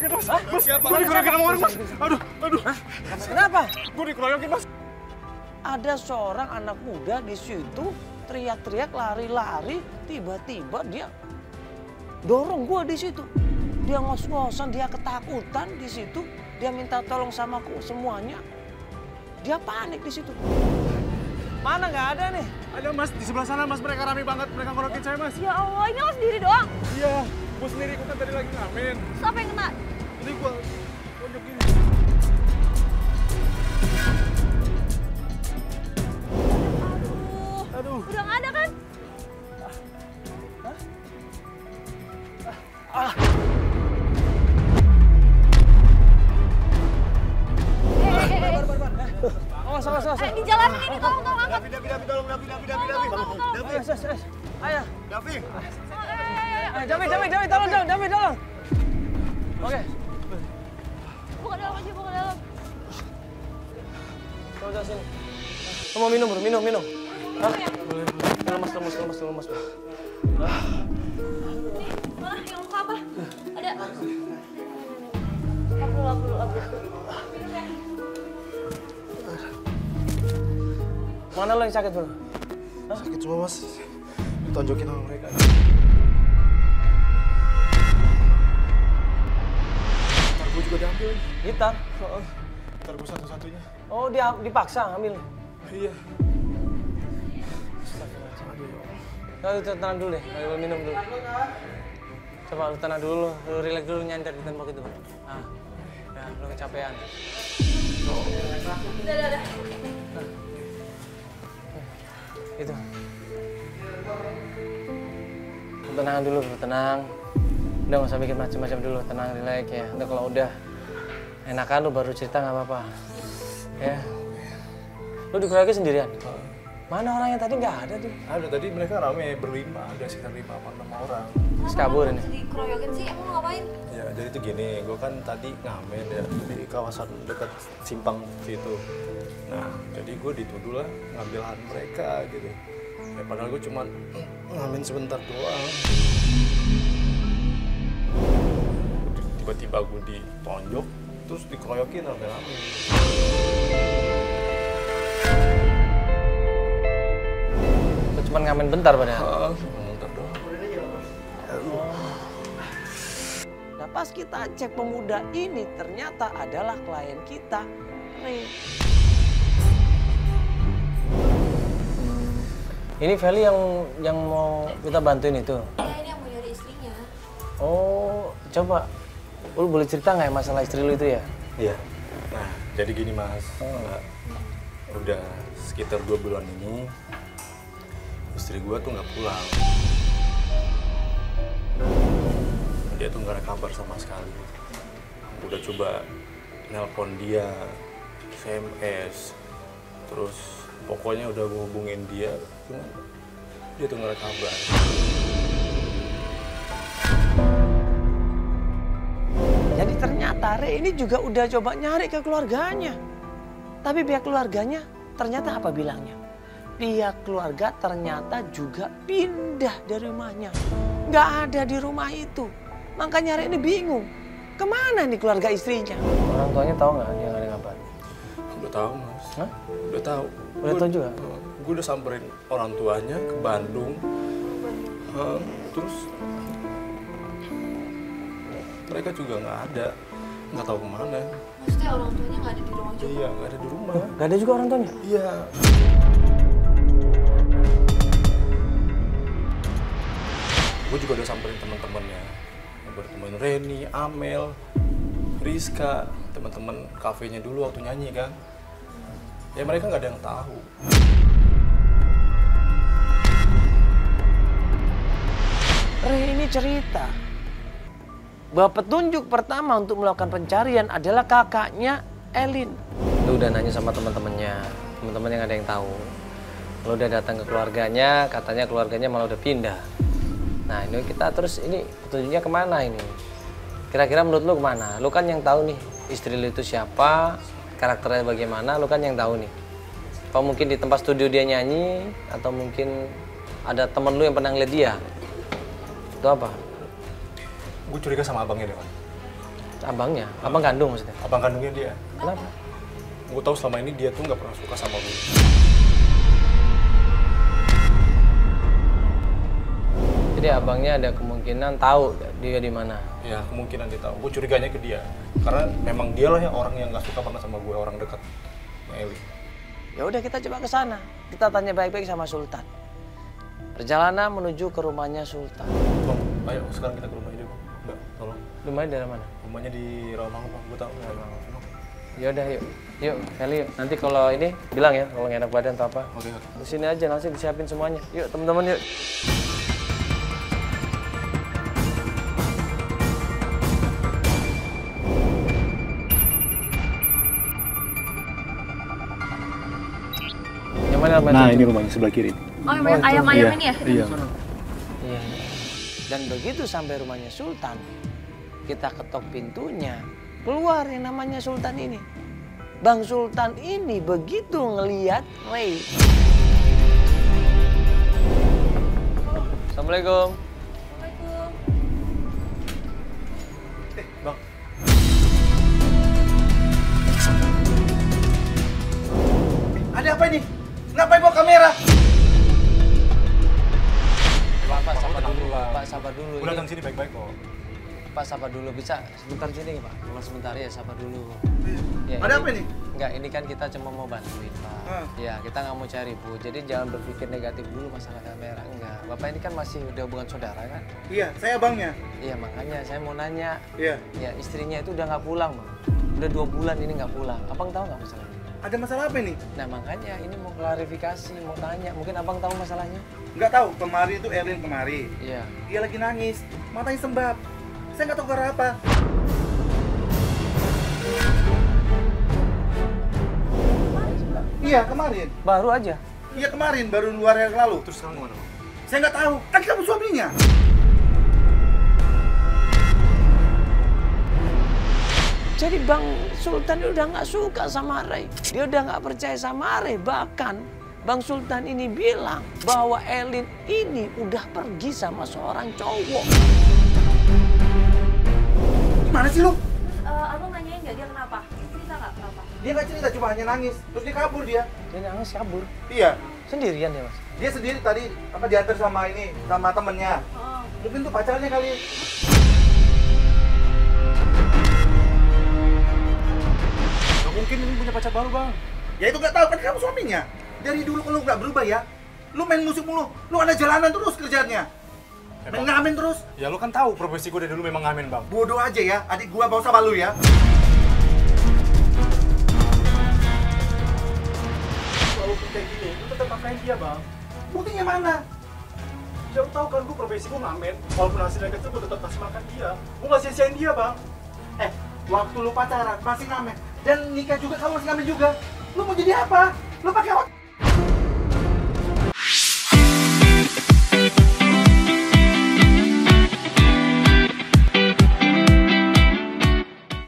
dikeroyokin, Mas. Mas, gue dikeroyokin sama orang, Mas. Aduh. Kenapa? Gue dikeroyokin, Mas. Ada seorang anak muda di situ teriak-teriak, lari-lari, tiba-tiba dia dorong gue di situ. Dia ngos-ngosan, dia ketakutan di situ. Dia minta tolong sama aku semuanya. Dia panik di situ. Mana nggak ada nih? Ada, Mas, di sebelah sana, Mas. Mereka rame banget, mereka ngorokin saya, Mas. Ya Allah, ini lo sendiri doang? Iya, gue sendiri, gue kan tadi lagi ngamen. Siapa yang kena? Ini gue pojok gini. Aduh. Udah nggak ada kan? Awas. Di jalanan ini tolong angkat. Davi, tolong, Davi. Ayo. Davi. Davi, tolong. Oke. Buka dalam aja, buka dalam. Coba sini. Kamu mau minum, bro? Minum. Hah? Boleh. Lemas. Mana yang luka apa? Ada. Aku. Mana lo yang sakit, bro? Sakit semua, Mas. Ditonjokin sama mereka. Gitar gue juga diambil. Gitar? Gitar gue satu-satunya. Oh, dia dipaksa ambil. Iya. Lu tenang dulu deh, lu minum dulu. Coba lu tenang dulu, lu relax dulu, nyandar di tembok itu. Ah, ya, lu kecapean. Udah. Itu. Tenang dulu, tenang. Udah nggak usah bikin macam-macam dulu, tenang, relax ya. Udah kalau udah enakan lu baru cerita nggak apa-apa. Ya. Lu dikeroyokin sendirian? Mana orangnya tadi nggak ada tuh? Ada, tadi mereka rame berlima, ada sekitar 5-6 orang. Terus kabur ini. Dikeroyokin sih, emang ngapain? Ya, jadi tuh gini, gue kan tadi ngamen ya di kawasan dekat simpang situ. Nah, jadi gue dituduh lah ngambil lahan mereka gitu. Ya, padahal gue cuma ngamen sebentar doang. Tiba-tiba gue ditonjok, terus dikeroyokin rame-rame. Cuma ngamen bentar padahal. Bentar doang. Nah, pas kita cek pemuda ini ternyata adalah klien kita, Ray. Ini Feli yang mau kita bantuin itu? Iya, ini yang mau nyari istrinya. Oh, coba. Lu boleh cerita nggak ya masalah istri lu itu ya? Iya. Nah, jadi gini, Mas. Udah sekitar 2 bulan ini, istri gue tuh nggak pulang. Dia tuh nggak ada kabar sama sekali. Udah coba nelpon dia, SMS, terus pokoknya udah gue hubungin dia, cuman dia tuh nggak ada kabar. Jadi ternyata Ray ini juga udah coba nyari ke keluarganya. Tapi pihak keluarganya ternyata apa bilangnya? Pihak keluarga ternyata juga pindah dari rumahnya. Nggak ada di rumah itu. Makanya Ray ini bingung. Kemana nih keluarga istrinya? Orang tuanya tahu nggak dia nggak ada kabar? Udah tahu, Mas. Hah? Udah tahu. Udah tahu juga? Gue udah samperin orang tuanya ke Bandung. Terus mereka juga nggak ada. Nggak tahu kemana. Maksudnya orang tuanya nggak ada di rumah juga? Iya, nggak ada di rumah. Nggak ada juga orang tuanya? Iya. Gue juga udah samperin teman-temannya, berteman Reni, Amel, Rizka, teman-teman kafenya dulu waktu nyanyi kan. Ya mereka nggak ada yang tahu. Ray ini cerita bahwa petunjuk pertama untuk melakukan pencarian adalah kakaknya Elin. Lu udah nanya sama teman-temannya, teman-teman yang ada yang tahu. Lu udah datang ke keluarganya, katanya keluarganya malah udah pindah. Nah ini kita terus ini petunjuknya kemana ini? Kira-kira menurut lu kemana? Lu kan yang tahu nih istri lu itu siapa, karakternya bagaimana, lu kan yang tahu nih. Apa mungkin di tempat studio dia nyanyi, atau mungkin ada temen lu yang pernah ngeliat dia? Itu apa? Gue curiga sama abangnya deh, Pak. Abangnya? Abang kandung maksudnya? Abang kandungnya dia. Kenapa? Gue tahu selama ini dia tuh nggak pernah suka sama gue. Jadi abangnya ada kemungkinan tahu dia di mana. Ya kemungkinan dia tahu. Gue curiganya ke dia. Karena memang dialah yang orang yang nggak suka banget sama gue, orang dekat Eli. Ya udah kita coba ke sana. Kita tanya baik-baik sama Sultan. Perjalanan menuju ke rumahnya Sultan. Bang, ayo sekarang kita ke rumahnya dia, Bang. Mbak, tolong. Rumahnya dari mana? Rumahnya di Rawamangun, Bang. Gue tahu Rawamangun. Ya udah yuk. Yuk, Eli, nanti kalau ini bilang ya kalau nggak enak badan atau apa. Oke. Di sini aja langsung disiapin semuanya. Yuk, teman-teman yuk. Yang mana namanya? Nah, ini rumahnya sebelah kiri. Oh, yang banyak ayam-ayam ini ya? Iya. Iya. Dan begitu sampai rumahnya Sultan, kita ketok pintunya, keluar yang namanya Sultan ini. Bang Sultan ini begitu ngeliat Ray. Assalamualaikum. Assalamualaikum. Bang. Ada apa ini? Ngapain bawa kamera? Pak, sabar dulu, Pak, sabar dulu. Gue datang sini baik-baik kok. Pak, sabar dulu. Bisa sebentar sini, Pak? Cuma sebentar ya, sabar dulu. Ya, Ada apa ini? Enggak, ini kan kita cuma mau bantuin, Pak. Ya, kita nggak mau cari, Bu. Jadi jangan berpikir negatif dulu masalah kamera. Enggak. Bapak ini kan masih udah hubungan saudara, kan? Iya, saya abangnya. Iya, makanya saya mau nanya. Iya. Ya, istrinya itu udah nggak pulang, Bang. Udah 2 bulan ini nggak pulang. Abang tahu nggak masalahnya? Ada masalah apa ini? Nah, makanya ini mau klarifikasi, mau tanya. Mungkin abang tahu masalahnya? Nggak tahu. Kemari itu Erlin kemari. Iya. Dia lagi nangis. Matanya sembab. Saya nggak tahu gara apa. Iya, kemarin. Baru aja. Iya, kemarin. Baru 2 hari yang lalu. Terus sekarang kemana, Bang? Saya nggak tahu. Kan kamu suaminya. Jadi Bang Sultan udah nggak suka sama Ray. Dia udah nggak percaya sama Ray. Bahkan Bang Sultan ini bilang bahwa Elin ini udah pergi sama seorang cowok. Gimana sih lu? Abang nanyain nggak dia kenapa? Cerita nggak kenapa? Dia nggak cerita, cuma hanya nangis. Terus dia kabur dia. Dia nangis kabur. Iya. Sendirian dia, Mas. Dia sendiri tadi diantar sama ini, sama temennya. Oh. Mungkin tuh pacarnya kali. Gak mungkin ini punya pacar baru, Bang. Ya itu nggak tahu, kan kamu suaminya. Dari dulu kalau nggak berubah ya, lu main musik mulu, lu ada jalanan terus kerjaannya. Main ngamen terus. Ya lu kan tahu profesi gue dari dulu memang ngamen, Bang. Bodoh aja ya, adik gua bawa sama lu ya. Walaupun kayak gini, lu tetap pakain dia, Bang. Buktinya mana? Ya lu tahu kan gue profesi gue ngamen. Walaupun hasilnya kecil, gue tetap kasih makan dia. Gue nggak sia-siain dia, Bang. Waktu lu pacaran masih ngamen dan nikah juga kamu masih ngamen juga. Lu mau jadi apa? Lu pakai otak.